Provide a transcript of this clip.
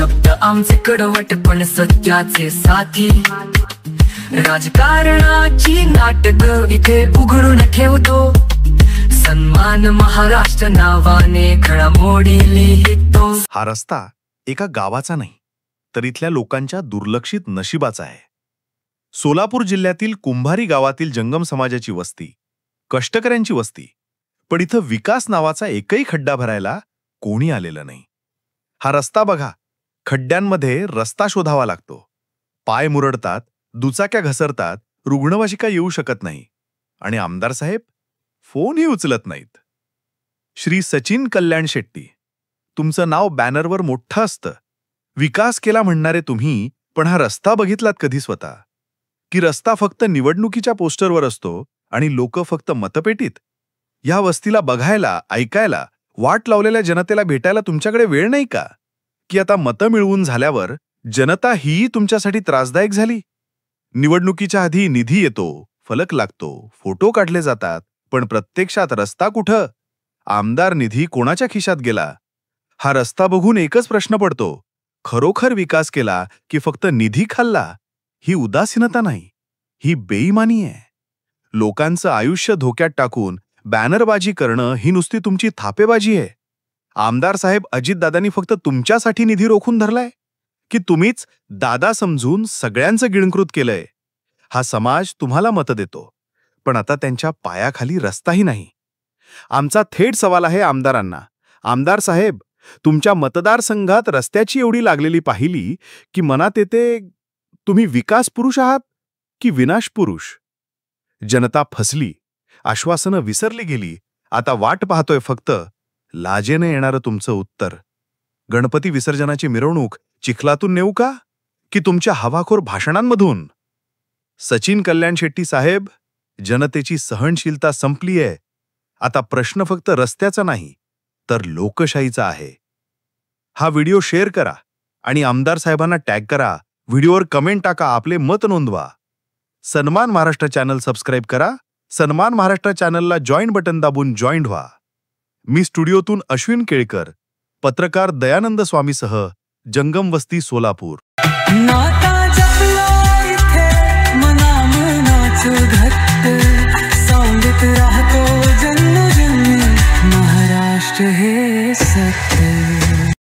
शब्द आमचे कडवट पण सत्याचे साथी, राजकारणाची नाटक इथे उघडून ठेवतो, सन्मान महाराष्ट्र नावाने घडामोडी लिहितो। हा रस्ता एका गावाचा नाही, तर इथल्या लोकांच्या दुर्लक्षित नशिबाचा आहे। सोलापूर जिल्ह्यातील कुंभारी गावातील जंगम समाजाची वस्ती, कष्टकऱ्यांची वस्ती, पण इथं विकास नावाचा एकही खड्डा भरायला कोणी आलेलं नाही। हा रस्ता बघा, खड्ड्यांमध्ये रस्ता शोधावा लागतो, पाय मुरडतात, दुचाक्या घसरतात, रुग्णवाहिका येऊ शकत नाही, आणि आमदार साहेब फोनही उचलत नाहीत। श्री सचिन कल्याण शेट्टी, तुमचं नाव बॅनरवर मोठं असतं, विकास केला म्हणणारे तुम्ही, पण हा रस्ता बघितलात कधी स्वतः? की रस्ता फक्त निवडणुकीच्या पोस्टरवर असतो आणि लोक फक्त मतपेटीत? या वस्तीला बघायला, ऐकायला, वाट लावलेल्या जनतेला भेटायला तुमच्याकडे वेळ नाही का? की आता मतं मिळवून झाल्यावर जनता ही तुमच्यासाठी त्रासदायक झाली? निवडणुकीच्या आधी निधी येतो, फलक लागतो, फोटो काढले जातात, पण प्रत्यक्षात रस्ता कुठं? आमदार निधी कोणाच्या खिशात गेला? हा रस्ता बघून एकच प्रश्न पडतो, खरोखर विकास केला की फक्त निधी खाल्ला? ही उदासीनता नाही, ही बेईमानी आहे। लोकांचं आयुष्य धोक्यात टाकून बॅनरबाजी करणं ही नुसती तुमची थापेबाजी आहे। आमदार साहेब अजितदादांनी फक्त तुमच्यासाठी निधी रोखून धरलाय, की तुम्हीच दादा समजून सगळ्यांचं गिळंकृत केलंय? हा समाज तुम्हाला मतं देतो, पण आता त्यांच्या पायाखाली रस्ताही नाही। आमचा थेट सवाल आहे आमदारांना, आमदार साहेब, तुमच्या मतदारसंघात रस्त्याची एवढी लागलेली पाहिली की मनात येते, तुम्ही विकास पुरुष आहात की विनाश पुरुष? जनता फसली, आश्वासनं विसरली गेली, आता वाट पाहतोय फक्त लाजेने येणारं तुमचं उत्तर। गणपती विसर्जनाची मिरवणूक चिखलातून नेऊ का, की तुमच्या हवाखोर भाषणांमधून? सचिन कल्याण शेट्टी साहेब, जनतेची सहनशीलता संपलीये, आता प्रश्न फक्त रस्त्याचा नाही, तर लोकशाहीचा आहे। हा व्हिडिओ शेअर करा आणि आमदार साहेबांना टॅग करा, व्हिडिओवर कमेंट टाका, आपले मत नोंदवा। सन्मान महाराष्ट्र चॅनल सबस्क्राईब करा, सन्मान महाराष्ट्र चॅनलला जॉईन बटन दाबून जॉईन व्हा। मी स्टुडिओतून अश्विन केळकर, पत्रकार दयानंद स्वामीसह, जंगम वस्ती, सोलापूर।